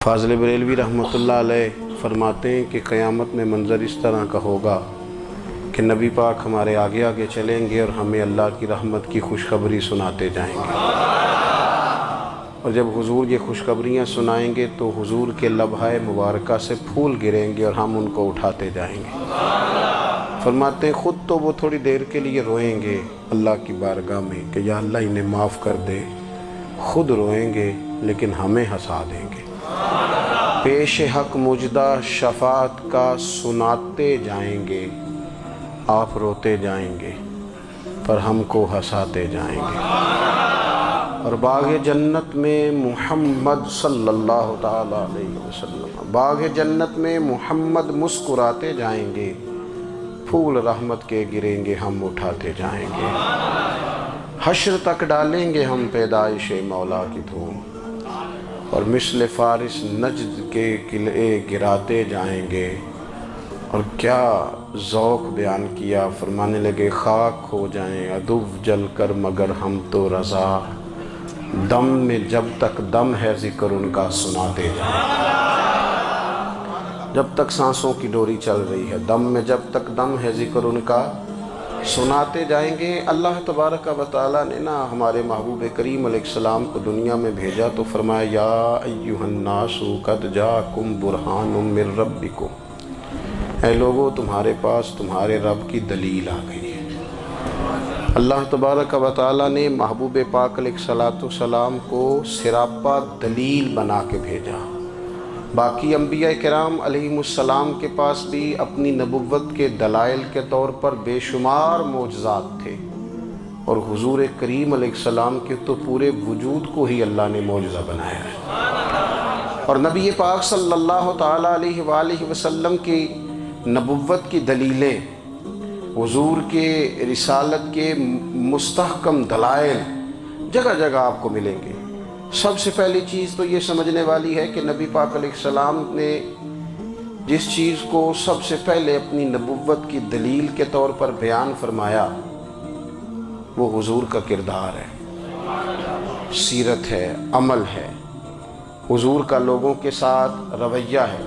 فاضل بریلوی رحمۃ اللہ علیہ فرماتے ہیں کہ قیامت میں منظر اس طرح کا ہوگا کہ نبی پاک ہمارے آگے آگے چلیں گے اور ہمیں اللہ کی رحمت کی خوشخبری سناتے جائیں گے، اور جب حضور یہ خوشخبریاں سنائیں گے تو حضور کے لبھائے مبارکہ سے پھول گریں گے اور ہم ان کو اٹھاتے جائیں گے۔ فرماتے ہیں خود تو وہ تھوڑی دیر کے لیے روئیں گے اللہ کی بارگاہ میں کہ یا اللہ انہیں معاف کر دے، خود روئیں گے لیکن ہمیں ہنسا دیں گے۔ پیش حق مجدہ شفاعت کا سناتے جائیں گے، آپ روتے جائیں گے پر ہم کو ہنساتے جائیں گے۔ اور باغ جنت میں محمد صلی اللہ تعالیٰ علیہ وسلم، باغ جنت میں محمد مسکراتے جائیں گے، پھول رحمت کے گریں گے ہم اٹھاتے جائیں گے۔ حشر تک ڈالیں گے ہم پیدائش مولا کی دھوم، اور مثل فارس نجد کے قلعے گراتے جائیں گے۔ اور کیا ذوق بیان کیا، فرمانے لگے خاک ہو جائیں عدو جل کر مگر ہم تو رضا، دم میں جب تک دم ہے ذکر ان کا سناتے جائیں۔ جب تک سانسوں کی ڈوری چل رہی ہے، دم میں جب تک دم ہے ذکر ان کا سناتے جائیں گے۔ اللہ تبارک و تعالیٰ نے ہمارے محبوب کریم علیہ السلام کو دنیا میں بھیجا تو فرمایا یا ایھا الناس قد جاءکم برہان من ربکم، اے لوگو تمہارے پاس تمہارے رب کی دلیل آ گئی ہے۔ اللہ تبارک و تعالیٰ نے محبوب پاک علیہ السلام کو سراپا دلیل بنا کے بھیجا۔ باقی انبیاء کرام علیہم السلام کے پاس بھی اپنی نبوت کے دلائل کے طور پر بے شمار معجزات تھے، اور حضور کریم علیہ السلام کے تو پورے وجود کو ہی اللہ نے معجزہ بنایا ہے۔ اور نبی پاک صلی اللہ تعالیٰ علیہ وآلہ وسلم کی نبوت کی دلیلیں، حضور کے رسالت کے مستحکم دلائل جگہ جگہ آپ کو ملیں گے۔ سب سے پہلی چیز تو یہ سمجھنے والی ہے کہ نبی پاک علیہ السلام نے جس چیز کو سب سے پہلے اپنی نبوت کی دلیل کے طور پر بیان فرمایا وہ حضور کا کردار ہے، سیرت ہے، عمل ہے، حضور کا لوگوں کے ساتھ رویہ ہے۔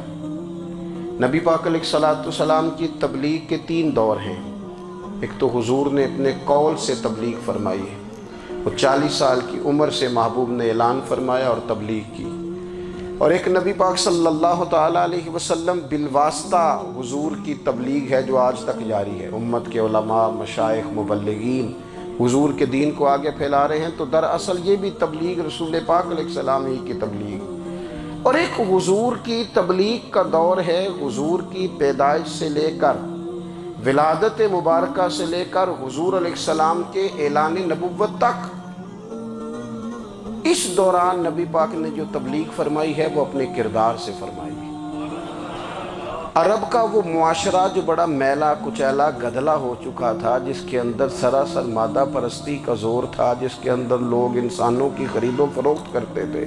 نبی پاک علیہ السلام کی تبلیغ کے 3 دور ہیں۔ ایک تو حضور نے اپنے قول سے تبلیغ فرمائی ہے، وہ 40 سال کی عمر سے محبوب نے اعلان فرمایا اور تبلیغ کی۔ اور ایک نبی پاک صلی اللہ تعالیٰ علیہ وسلم بالواسطہ حضور کی تبلیغ ہے جو آج تک جاری ہے۔ امت کے علماء، مشائخ، مبلغین حضور کے دین کو آگے پھیلا رہے ہیں، تو دراصل یہ بھی تبلیغ رسول پاک علیہ السلام ہی کی تبلیغ۔ اور ایک حضور کی تبلیغ کا دور ہے، حضور کی پیدائش سے لے کر ولادت مبارکہ سے لے کر حضور علیہ السلام کے اعلان نبوت تک۔ اس دوران نبی پاک نے جو تبلیغ فرمائی ہے وہ اپنے کردار سے فرمائی ہے۔ عرب کا وہ معاشرہ جو بڑا میلا کچیلا گدلا ہو چکا تھا، جس کے اندر سراسر مادہ پرستی کا زور تھا، جس کے اندر لوگ انسانوں کی خرید و فروخت کرتے تھے،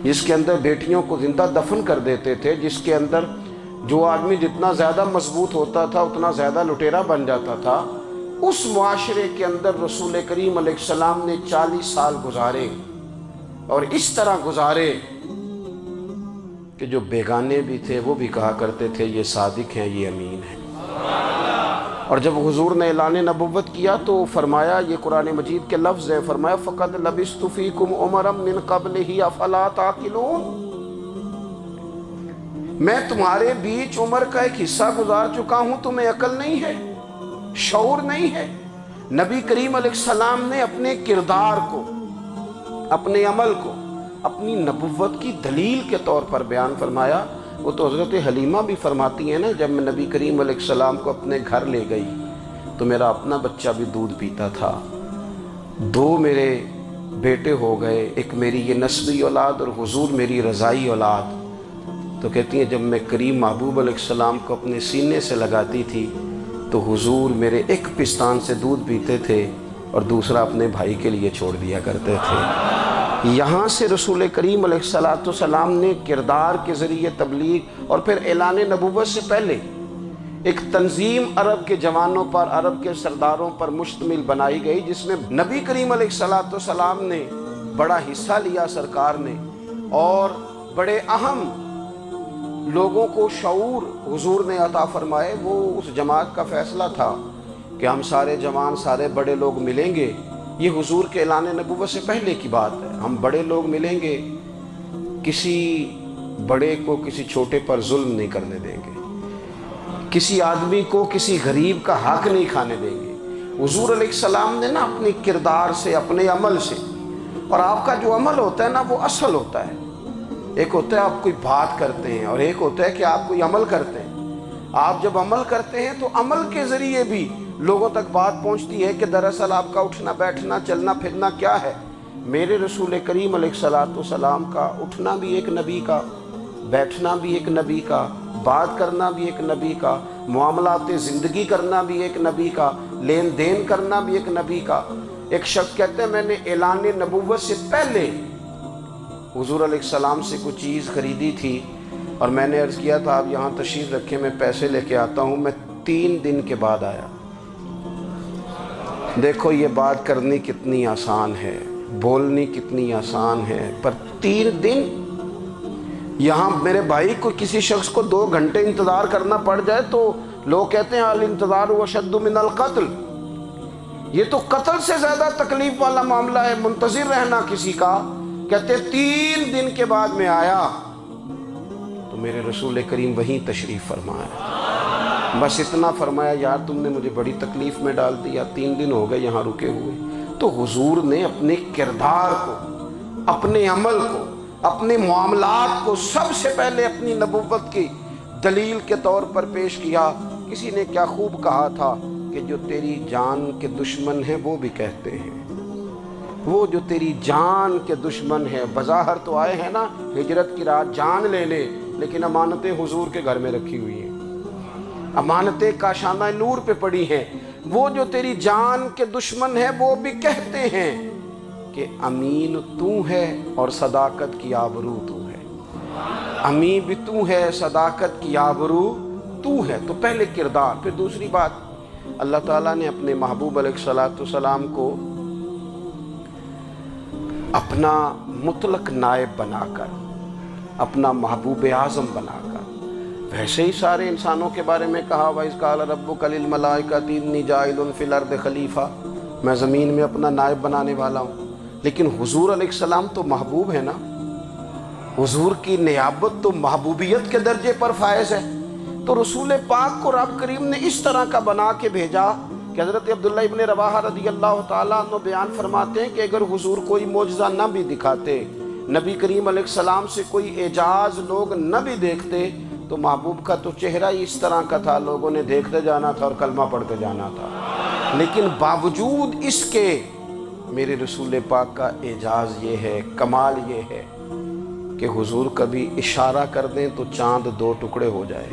جس کے اندر بیٹیوں کو زندہ دفن کر دیتے تھے، جس کے اندر جو آدمی جتنا زیادہ مضبوط ہوتا تھا اتنا زیادہ لٹیرا بن جاتا تھا، اس معاشرے کے اندر رسول کریم علیہ السلام نے 40 سال گزارے، اور اس طرح گزارے کہ جو بیگانے بھی تھے وہ بھی کہا کرتے تھے یہ صادق ہیں، یہ امین ہیں۔ اور جب حضور نے اعلان نبوت کیا تو فرمایا، یہ قرآن مجید کے لفظ ہے، فرمایا فَقَدْ لَبِثْتُ فِيكُمْ عُمَرًا مِّن قَبْلِهِ أَفَلَا تَعْقِلُونَ، میں تمہارے بیچ عمر کا ایک حصہ گزار چکا ہوں، تمہیں عقل نہیں ہے، شعور نہیں ہے۔ نبی کریم علیہ السلام نے اپنے کردار کو، اپنے عمل کو اپنی نبوت کی دلیل کے طور پر بیان فرمایا۔ وہ تو حضرت حلیمہ بھی فرماتی ہیں نا، جب میں نبی کریم علیہ السلام کو اپنے گھر لے گئی تو میرا اپنا بچہ بھی دودھ پیتا تھا، 2 میرے بیٹے ہو گئے، ایک میری یہ نسبی اولاد اور حضور میری رضائی اولاد۔ تو کہتی ہیں جب میں کریم محبوب علیہ السلام کو اپنے سینے سے لگاتی تھی تو حضور میرے ایک پستان سے دودھ پیتے تھے اور دوسرا اپنے بھائی کے لیے چھوڑ دیا کرتے تھے۔ یہاں سے رسول کریم علیہ السلام نے کردار کے ذریعے تبلیغ، اور پھر اعلان نبوت سے پہلے ایک تنظیم عرب کے جوانوں پر، عرب کے سرداروں پر مشتمل بنائی گئی، جس میں نبی کریم علیہ السلام نے بڑا حصہ لیا سرکار نے، اور بڑے اہم لوگوں کو شعور حضور نے عطا فرمائے، وہ اس جماعت کا فیصلہ تھا کہ ہم سارے جوان، سارے بڑے لوگ ملیں گے۔ یہ حضور کے اعلان نبوت سے پہلے کی بات ہے۔ ہم بڑے لوگ ملیں گے، کسی بڑے کو کسی چھوٹے پر ظلم نہیں کرنے دیں گے، کسی آدمی کو کسی غریب کا حق نہیں کھانے دیں گے۔ حضور علیہ السلام نے نا اپنی کردار سے، اپنے عمل سے، اور آپ کا جو عمل ہوتا ہے نا وہ اصل ہوتا ہے۔ ایک ہوتا ہے آپ کوئی بات کرتے ہیں اور ایک ہوتا ہے کہ آپ کوئی عمل کرتے ہیں۔ آپ جب عمل کرتے ہیں تو عمل کے ذریعے بھی لوگوں تک بات پہنچتی ہے کہ دراصل آپ کا اٹھنا بیٹھنا چلنا پھرنا کیا ہے۔ میرے رسول کریم علیہ السلام کا اٹھنا بھی ایک نبی کا، بیٹھنا بھی ایک نبی کا، بات کرنا بھی ایک نبی کا، معاملات زندگی کرنا بھی ایک نبی کا، لین دین کرنا بھی ایک نبی کا۔ ایک شخص کہتے ہیں میں نے اعلان نبوت سے پہلے حضور علیہ السلام سے کچھ چیز خریدی تھی اور میں نے عرض کیا تھا آپ یہاں تشریف رکھیں، میں پیسے لے کے آتا ہوں۔ میں 3 دن کے بعد آیا۔ دیکھو یہ بات کرنی کتنی آسان ہے، بولنی کتنی آسان ہے، پر 3 دن یہاں میرے بھائی کو کسی شخص کو 2 گھنٹے انتظار کرنا پڑ جائے تو لوگ کہتے ہیں الانتظار اشد من القتل، یہ تو قتل سے زیادہ تکلیف والا معاملہ ہے منتظر رہنا کسی کا۔ کہتے 3 دن کے بعد میں آیا تو میرے رسول کریم وہیں تشریف فرمایا، بس اتنا فرمایا یار تم نے مجھے بڑی تکلیف میں ڈال دیا، 3 دن ہو گئے یہاں رکے ہوئے۔ تو حضور نے اپنے کردار کو، اپنے عمل کو، اپنے معاملات کو سب سے پہلے اپنی نبوت کی دلیل کے طور پر پیش کیا۔ کسی نے کیا خوب کہا تھا کہ جو تیری جان کے دشمن ہیں وہ بھی کہتے ہیں، وہ جو تیری جان کے دشمن ہیں، بظاہر تو آئے ہیں نا ہجرت کی رات جان لے لے، لیکن امانتیں حضور کے گھر میں رکھی ہوئی ہیں، امانتیں کاشانہ نور پہ پڑی ہیں۔ وہ جو تیری جان کے دشمن ہیں وہ بھی کہتے ہیں کہ امین تو ہے اور صداقت کی آبرو تو ہے، امین بھی تو ہے، صداقت کی آبرو تو ہے۔ تو پہلے کردار، پھر دوسری بات، اللہ تعالیٰ نے اپنے محبوب علیہ السلام کو اپنا مطلق نائب بنا کر، اپنا محبوب اعظم بنا کر، ویسے ہی سارے انسانوں کے بارے میں کہا وَإِذْ قَالَ رَبُّكَ لِلْمَلَائِكَةِ إِنِّي جَاعِلٌ فِي الْأَرْضِ خلیفہ، میں زمین میں اپنا نائب بنانے والا ہوں۔ لیکن حضور علیہ السلام تو محبوب ہے نا، حضور کی نیابت تو محبوبیت کے درجے پر فائز ہے۔ تو رسول پاک کو رب کریم نے اس طرح کا بنا کے بھیجا کہ حضرت عبداللہ ابن رواحہ رضی اللہ تعالیٰ عنہ بیان فرماتے ہیں کہ اگر حضور کوئی معجزہ نہ بھی دکھاتے، نبی کریم علیہ السلام سے کوئی اعجاز لوگ نہ بھی دیکھتے، تو محبوب کا تو چہرہ ہی اس طرح کا تھا، لوگوں نے دیکھتے جانا تھا اور کلمہ پڑھتے جانا تھا۔ لیکن باوجود اس کے میرے رسول پاک کا اعجاز یہ ہے، کمال یہ ہے کہ حضور کبھی اشارہ کر دیں تو چاند 2 ٹکڑے ہو جائے،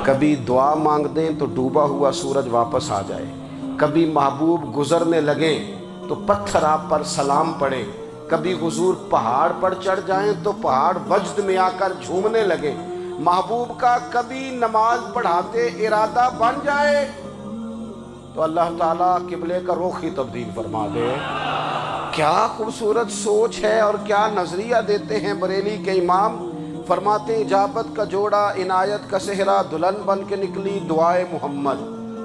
کبھی دعا مانگ دیں تو ڈوبا ہوا سورج واپس آ جائے، کبھی محبوب گزرنے لگیں تو پتھر آپ پر سلام پڑے، کبھی حضور پہاڑ پر چڑھ جائیں تو پہاڑ وجد میں آ کر جھومنے لگے، محبوب کا کبھی نماز پڑھاتے ارادہ بن جائے تو اللہ تعالیٰ قبلے کا رخ ہی تبدیل فرما دے۔ کیا خوبصورت سوچ ہے اور کیا نظریہ دیتے ہیں بریلی کے امام۔ فرماتے ہیں اجابت کا جوڑا عنایت کا صحرا، دلہن بن کے نکلی دعائے محمد،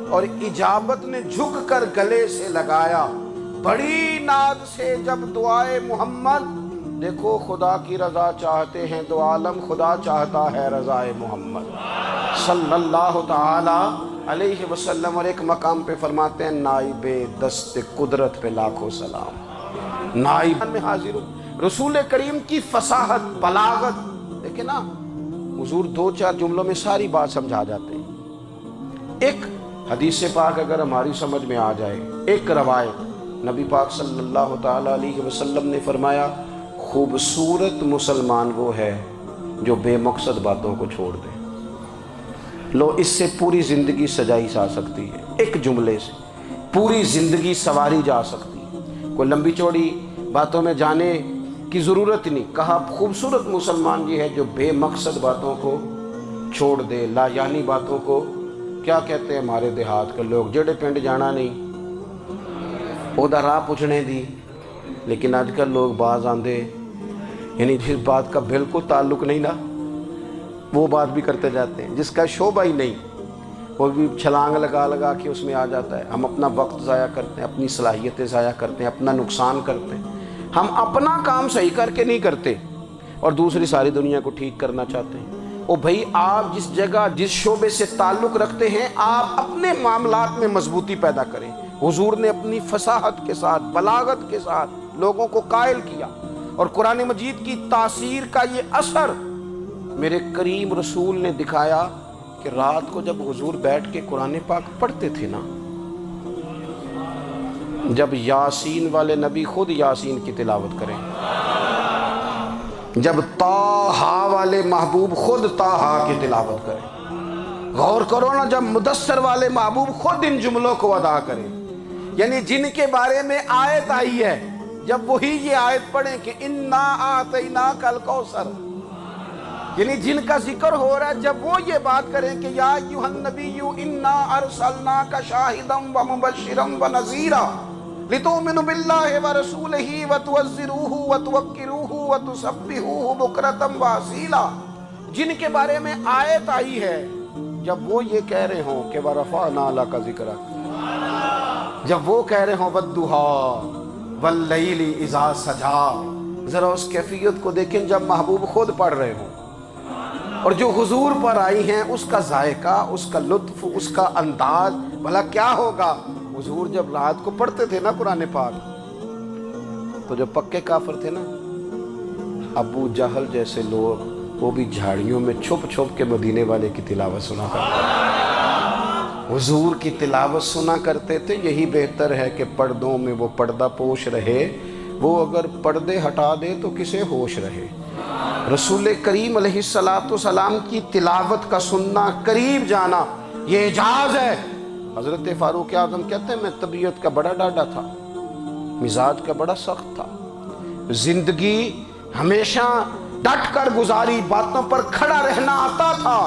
اور اجابت نے جھک کر گلے سے لگایا بڑی ناز سے جب دعائے محمد۔ دیکھو خدا کی رضا چاہتے ہیں دو عالم، خدا چاہتا ہے رضائے محمد صلی اللہ تعالی علیہ وسلم۔ اور ایک مقام پہ فرماتے ہیں نائب دست قدرت پہ لاکھوں سلام، نائب میں حاضر ہوں۔ رسول کریم کی فصاحت، بلاغت دیکھیں نا، حضور 2-4 جملوں میں ساری بات سمجھا جاتے ہیں۔ ایک حدیث پاک اگر ہماری سمجھ میں آ جائے، ایک روایت، نبی پاک صلی اللہ تعالی علیہ وسلم نے فرمایا خوبصورت مسلمان وہ ہے جو بے مقصد باتوں کو چھوڑ دے۔ لو اس سے پوری زندگی سجائی جا سکتی ہے، ایک جملے سے پوری زندگی سواری جا سکتی ہے، کوئی لمبی چوڑی باتوں میں جانے کی ضرورت نہیں۔ کہا خوبصورت مسلمان یہ ہے جو بے مقصد باتوں کو چھوڑ دے، لا یعنی باتوں کو، کیا کہتے ہیں ہمارے دیہات کے لوگ، جڑے پنڈ جانا نہیں ادھر راہ پوچھنے دی، لیکن آج کل لوگ باز آندے یعنی جس بات کا بالکل تعلق نہیں نا وہ بات بھی کرتے جاتے ہیں، جس کا شعبہ ہی نہیں وہ بھی چھلانگ لگا لگا کے اس میں آ جاتا ہے۔ ہم اپنا وقت ضائع کرتے ہیں، اپنی صلاحیتیں ضائع کرتے ہیں، اپنا نقصان کرتے ہیں۔ ہم اپنا کام صحیح کر کے نہیں کرتے اور دوسری ساری دنیا کو ٹھیک کرنا چاہتے ہیں۔ او بھائی، آپ جس جگہ جس شعبے سے تعلق رکھتے ہیں آپ اپنے معاملات میں مضبوطی پیدا کریں۔ حضور نے اپنی فصاحت کے ساتھ، بلاغت کے ساتھ لوگوں کو قائل کیا، اور قرآن مجید کی تاثیر کا یہ اثر میرے کریم رسول نے دکھایا کہ رات کو جب حضور بیٹھ کے قرآن پاک پڑھتے تھے نا، جب یاسین والے نبی خود یاسین کی تلاوت کریں، جب طٰہٰ والے محبوب خود طٰہٰ کی تلاوت کریں، غور کرو نا، جب مدثر والے محبوب خود ان جملوں کو ادا کریں، یعنی جن کے بارے میں آیت آئی ہے جب وہی یہ آیت پڑھیں کہ اِنَّا أَعْطَيْنَاكَ الْكَوْثَرَ، یعنی جن کا ذکر ہو رہا ہے جب وہ یہ بات کریں کہ یا ایھا النبی انا ارسلناک شاہدا ومبشرا ونذیرا لتؤمنوا باللہ ورسولہ وتعزروہ وتوقروہ وتسبحوہ بکرۃ واصیلا، جن کے بارے میں آیت آئی ہے جب وہ یہ کہہ رہے ہوں کہ ورفعنا لک ذکرک، جب وہ کہہ رہے ہوں والضحیٰ واللیل اذا سجی، ذرا اس کیفیت کو دیکھیں جب محبوب خود پڑھ رہے ہوں، اور جو حضور پر آئی ہیں اس کا ذائقہ، اس کا لطف، اس کا انداز بھلا کیا ہوگا۔ حضور جب رات کو پڑھتے تھے نا قرآن پاک تو جو پکے کافر تھے نا، ابو جہل جیسے لوگ، وہ بھی جھاڑیوں میں چھپ چھپ کے مدینے والے کی تلاوت سنا کرتے تھے، حضور کی تلاوت سنا کرتے تھے۔ یہی بہتر ہے کہ پردوں میں وہ پردہ پوش رہے، وہ اگر پردے ہٹا دے تو کسے ہوش رہے۔ رسول کریم علیہ السلام کی تلاوت کا سننا، قریب جانا، یہ اعجاز ہے۔ حضرت فاروق اعظم کہتے ہیں میں طبیعت کا بڑا ڈاڈا تھا، مزاج کا بڑا سخت تھا، زندگی ہمیشہ ڈٹ کر گزاری، باتوں پر کھڑا رہنا آتا تھا،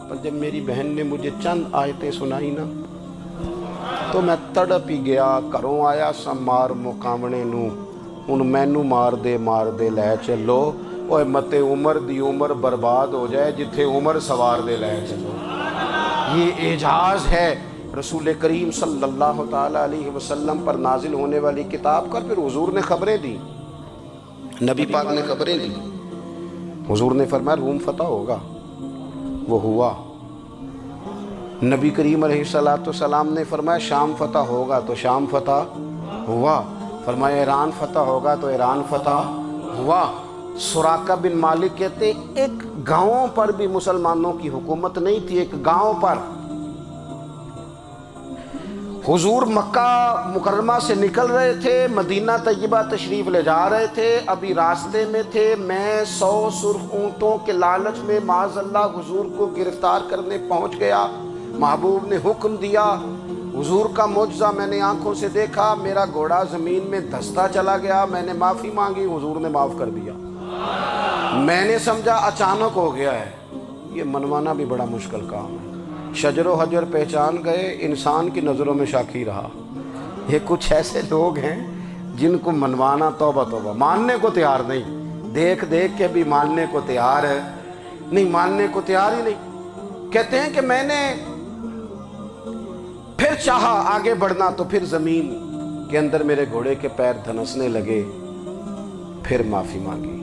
پر جب میری بہن نے مجھے چند آیتیں سنائی نا تو میں تڑپ ہی گیا۔ گھروں آیا سا مار مقامنے نو، ان مینو مار دے لے چلو، اوے متے عمر دی عمر برباد ہو جائے جتھے عمر سوار دے لے چلو۔ یہ اعجاز ہے رسول کریم صلی اللہ تعالیٰ علیہ وسلم پر نازل ہونے والی کتاب کا۔ پھر حضور نے خبریں دی، نبی پاک نے خبریں دی، حضور نے فرمایا روم فتح ہوگا، وہ ہوا۔ نبی کریم علیہ السلام نے فرمایا شام فتح ہوگا، تو شام فتح ہوا۔ فرمایا ایران فتح ہوگا، تو ایران فتح ہوا۔ سراقہ بن مالک کہتے ہیں ایک گاؤں پر بھی مسلمانوں کی حکومت نہیں تھی، ایک گاؤں پر۔ حضور مکہ مکرمہ سے نکل رہے تھے، مدینہ طیبہ تشریف لے جا رہے تھے، ابھی راستے میں تھے، میں 100 سرخ اونٹوں کے لالچ میں معاذ اللہ حضور کو گرفتار کرنے پہنچ گیا۔ محبوب نے حکم دیا، حضور کا معجزہ میں نے آنکھوں سے دیکھا، میرا گھوڑا زمین میں دھستا چلا گیا، میں نے معافی مانگی، حضور نے معاف کر دیا۔ میں نے سمجھا اچانک ہو گیا ہے، یہ منوانا بھی بڑا مشکل کام ہے۔ شجر و حجر پہچان گئے، انسان کی نظروں میں شاکی رہا۔ یہ کچھ ایسے لوگ ہیں جن کو منوانا توبہ توبہ، ماننے کو تیار نہیں، دیکھ دیکھ کے بھی ماننے کو تیار ہے نہیں، ماننے کو تیار ہی نہیں۔ کہتے ہیں کہ میں نے پھر چاہا آگے بڑھنا تو پھر زمین کے اندر میرے گھوڑے کے پیر دھنسنے لگے، پھر معافی مانگی۔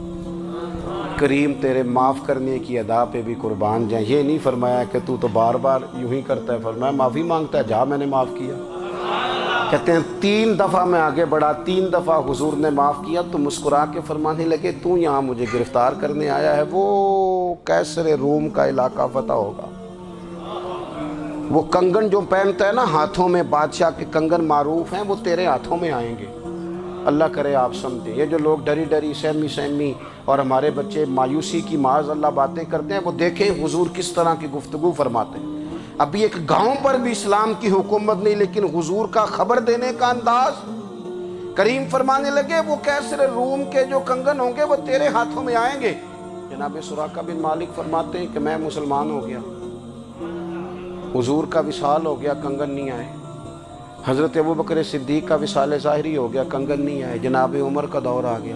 کریم تیرے معاف کرنے کی ادا پہ بھی قربان جائیں۔ یہ نہیں فرمایا کہ تو بار بار یوں ہی کرتا ہے، فرمایا معافی مانگتا ہے، جا میں نے معاف کیا۔ کہتے ہیں 3 دفعہ میں آگے بڑھا، 3 دفعہ حضور نے معاف کیا تو مسکرا کے فرمانے لگے تو یہاں مجھے گرفتار کرنے آیا ہے، وہ کیسر روم کا علاقہ فتح ہوگا۔ وہ کنگن جو پہنتا ہے نا ہاتھوں میں، بادشاہ کے کنگن معروف ہیں، وہ تیرے ہاتھوں میں آئیں گے۔ اللہ کرے آپ سمجھیں، یہ جو لوگ ڈری ڈری سہمی اور ہمارے بچے مایوسی کی معاذ اللہ باتیں کرتے ہیں، وہ دیکھیں حضور کس طرح کی گفتگو فرماتے ہیں۔ ابھی ایک گاؤں پر بھی اسلام کی حکومت نہیں، لیکن حضور کا خبر دینے کا انداز۔ کریم فرمانے لگے وہ کیسر روم کے جو کنگن ہوں گے وہ تیرے ہاتھوں میں آئیں گے۔ جناب سراقہ بن مالک فرماتے ہیں کہ میں مسلمان ہو گیا، حضور کا وصال ہو گیا، کنگن نہیں آئے۔ حضرت ابوبکر صدیق کا وصال ظاہری ہو گیا، کنگن نہیں آئے۔ جناب عمر کا دور آ گیا،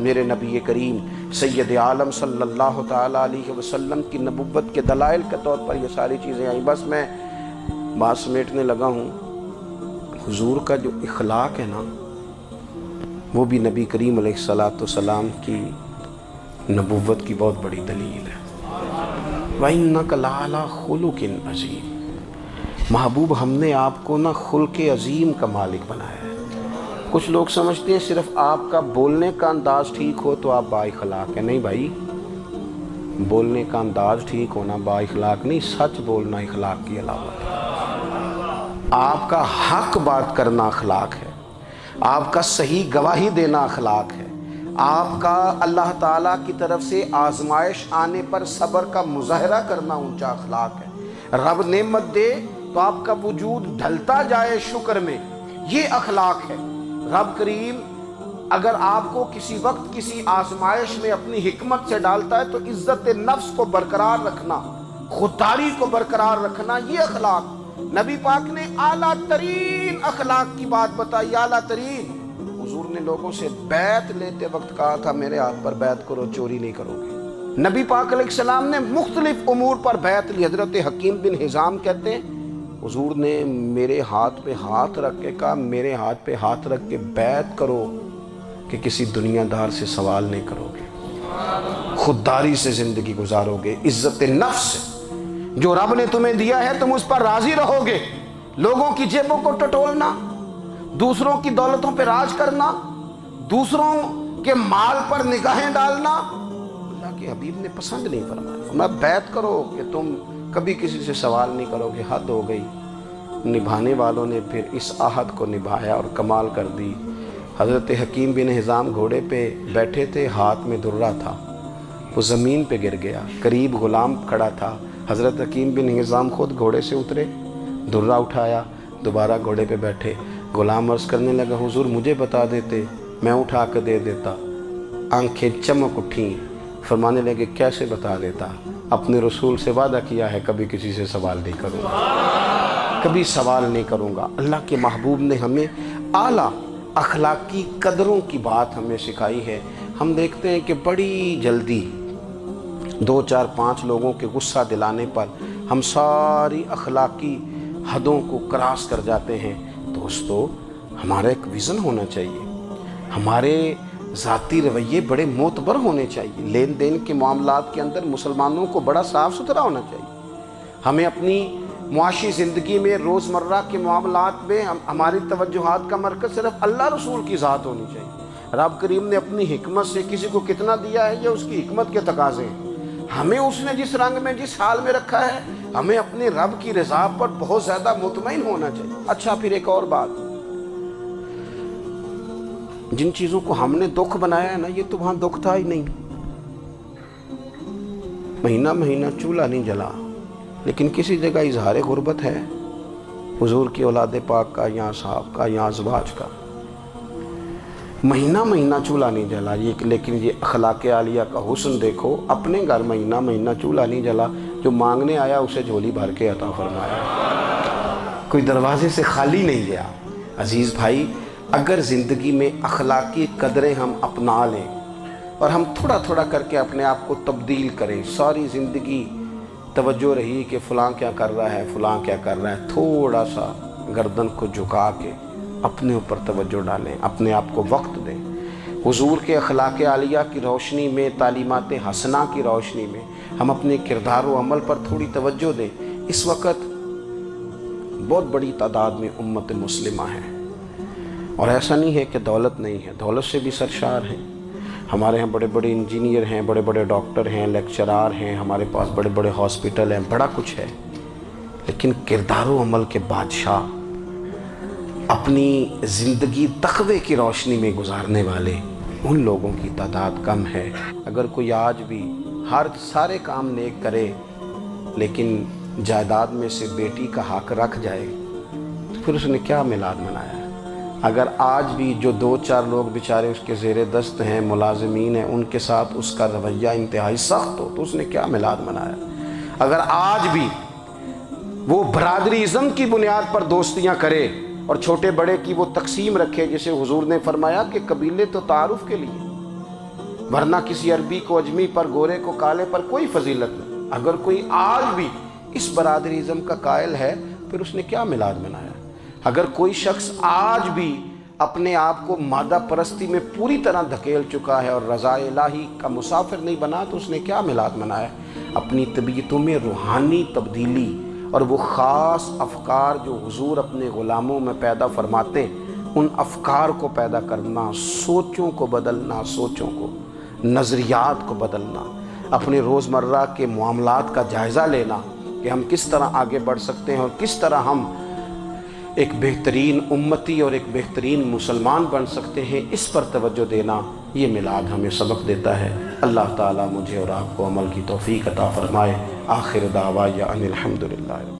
میرے نبی کریم سید عالم صلی اللہ تعالیٰ علیہ وسلم کی نبوت کے دلائل کے طور پر یہ ساری چیزیں آئیں۔ بس میں بات سمیٹنے لگا ہوں۔ حضور کا جو اخلاق ہے نا، وہ بھی نبی کریم علیہ الصلاۃ والسلام کی نبوت کی بہت بڑی دلیل ہے۔ وَإِنَّكَ لَعَلَىٰ خُلُقٍ عَظِيمٍ، محبوب ہم نے آپ کو نا خلق عظیم کا مالک بنایا ہے۔ کچھ لوگ سمجھتے ہیں صرف آپ کا بولنے کا انداز ٹھیک ہو تو آپ با اخلاق ہیں۔ نہیں بھائی، بولنے کا انداز ٹھیک ہونا با اخلاق نہیں، سچ بولنا اخلاق کی علامت ہے۔ آپ کا حق بات کرنا اخلاق ہے، آپ کا صحیح گواہی دینا اخلاق ہے، آپ کا اللہ تعالیٰ کی طرف سے آزمائش آنے پر صبر کا مظاہرہ کرنا اونچا اخلاق ہے۔ رب نعمت دے تو آپ کا وجود ڈھلتا جائے شکر میں، یہ اخلاق ہے۔ رب کریم اگر آپ کو کسی وقت کسی آزمائش میں اپنی حکمت سے ڈالتا ہے تو عزت نفس کو برقرار رکھنا، خودداری کو برقرار رکھنا، یہ اخلاق۔ نبی پاک نے اعلیٰ ترین اخلاق کی بات بتائی، اعلیٰ ترین۔ حضور نے لوگوں سے بیعت لیتے وقت کہا تھا میرے ہاتھ پر بیعت کرو، چوری نہیں کرو گے۔ نبی پاک علیہ السلام نے مختلف امور پر بیعت لی۔ حضرت حکیم بن حزام کہتے ہیں حضور نے میرے ہاتھ پہ ہاتھ رکھ کے کہا میرے ہاتھ پہ ہاتھ رکھ کے بیعت کرو کہ کسی دنیا دار سے سوال نہیں کرو گے، خودداری سے زندگی گزارو گے، عزت نفس سے جو رب نے تمہیں دیا ہے تم اس پر راضی رہو گے۔ لوگوں کی جیبوں کو ٹٹولنا، دوسروں کی دولتوں پہ راج کرنا، دوسروں کے مال پر نگاہیں ڈالنا اللہ کے حبیب نے پسند نہیں فرمایا۔ میں بیعت کرو کہ تم کبھی کسی سے سوال نہیں کرو گے، حد ہو گئی۔ نبھانے والوں نے پھر اس عہد کو نبھایا اور کمال کر دی۔ حضرت حکیم بن حزام گھوڑے پہ بیٹھے تھے، ہاتھ میں درہ تھا، وہ زمین پہ گر گیا، قریب غلام کھڑا تھا۔ حضرت حکیم بن حزام خود گھوڑے سے اترے، درہ اٹھایا، دوبارہ گھوڑے پہ بیٹھے۔ غلام عرض کرنے لگا حضور مجھے بتا دیتے، میں اٹھا کے دے دیتا۔ آنکھیں چمک اٹھیں، فرمانے لگے کیسے بتا دیتا؟ اپنے رسول سے وعدہ کیا ہے کبھی کسی سے سوال نہیں کروں گا، کبھی سوال نہیں کروں گا۔ اللہ کے محبوب نے ہمیں اعلیٰ اخلاقی قدروں کی بات ہمیں سکھائی ہے۔ ہم دیکھتے ہیں کہ بڑی جلدی 2 4 5 لوگوں کے غصہ دلانے پر ہم ساری اخلاقی حدوں کو کراس کر جاتے ہیں۔ دوستو ہمارا ایک ویژن ہونا چاہیے، ہمارے ذاتی رویے بڑے معتبر ہونے چاہیے۔ لین دین کے معاملات کے اندر مسلمانوں کو بڑا صاف ستھرا ہونا چاہیے۔ ہمیں اپنی معاشی زندگی میں روزمرہ کے معاملات میں ہماری توجہات کا مرکز صرف اللہ رسول کی ذات ہونی چاہیے۔ رب کریم نے اپنی حکمت سے کسی کو کتنا دیا ہے یہ اس کی حکمت کے تقاضے ہیں۔ ہمیں اس نے جس رنگ میں جس حال میں رکھا ہے ہمیں اپنے رب کی رضا پر بہت زیادہ مطمئن ہونا چاہیے۔ اچھا پھر ایک اور بات، جن چیزوں کو ہم نے دکھ بنایا ہے نا یہ تو وہاں دکھ تھا ہی نہیں۔ مہینہ مہینہ چولہا نہیں جلا، لیکن کسی جگہ اظہار غربت ہے حضور کی اولاد پاک کا یا صاحب کا یا ازواج کا۔ مہینہ مہینہ چولہا نہیں جلا، لیکن یہ اخلاق عالیہ کا حسن دیکھو، اپنے گھر مہینہ مہینہ چولہا نہیں جلا، جو مانگنے آیا اسے جھولی بھر کے عطا فرمایا، کوئی دروازے سے خالی نہیں گیا۔ عزیز بھائی، اگر زندگی میں اخلاقی قدریں ہم اپنا لیں اور ہم تھوڑا تھوڑا کر کے اپنے آپ کو تبدیل کریں، ساری زندگی توجہ رہی کہ فلاں کیا کر رہا ہے فلاں کیا کر رہا ہے، تھوڑا سا گردن کو جھکا کے اپنے اوپر توجہ ڈالیں، اپنے آپ کو وقت دیں، حضور کے اخلاق عالیہ کی روشنی میں، تعلیمات حسنہ کی روشنی میں ہم اپنے کردار و عمل پر تھوڑی توجہ دیں۔ اس وقت بہت بڑی تعداد میں امت مسلمہ ہے، اور ایسا نہیں ہے کہ دولت نہیں ہے، دولت سے بھی سرشار ہیں۔ ہمارے ہاں بڑے بڑے انجینئر ہیں، بڑے بڑے ڈاکٹر ہیں، لیکچرار ہیں، ہمارے پاس بڑے بڑے ہاسپٹل ہیں، بڑا کچھ ہے، لیکن کردار و عمل کے بادشاہ، اپنی زندگی تقوی کی روشنی میں گزارنے والے، ان لوگوں کی تعداد کم ہے۔ اگر کوئی آج بھی سارے کام نیک کرے لیکن جائیداد میں سے بیٹی کا حق رکھ جائے تو پھر اس نے کیا میلاد منایا ہے؟ اگر آج بھی جو 2 4 لوگ بیچارے اس کے زیر دست ہیں، ملازمین ہیں، ان کے ساتھ اس کا رویہ انتہائی سخت ہو تو اس نے کیا میلاد منایا؟ اگر آج بھی وہ برادری ازم کی بنیاد پر دوستیاں کرے اور چھوٹے بڑے کی وہ تقسیم رکھے، جسے حضور نے فرمایا کہ قبیلے تو تعارف کے لیے، ورنہ کسی عربی کو اجمی پر، گورے کو کالے پر کوئی فضیلت نہیں۔ اگر کوئی آج بھی اس برادریزم کا قائل ہے پھر اس نے کیا میلاد منایا؟ اگر کوئی شخص آج بھی اپنے آپ کو مادہ پرستی میں پوری طرح دھکیل چکا ہے اور رضا الہی کا مسافر نہیں بنا تو اس نے کیا میلاد منایا؟ اپنی طبیعتوں میں روحانی تبدیلی اور وہ خاص افکار جو حضور اپنے غلاموں میں پیدا فرماتے ہیں، ان افکار کو پیدا کرنا، سوچوں کو بدلنا، سوچوں کو، نظریات کو بدلنا، اپنے روزمرہ کے معاملات کا جائزہ لینا کہ ہم کس طرح آگے بڑھ سکتے ہیں اور کس طرح ہم ایک بہترین امتی اور ایک بہترین مسلمان بن سکتے ہیں، اس پر توجہ دینا، یہ میلاد ہمیں سبق دیتا ہے۔ اللہ تعالیٰ مجھے اور آپ کو عمل کی توفیق عطا فرمائے۔ آخر دعوایا ان الحمدللہ۔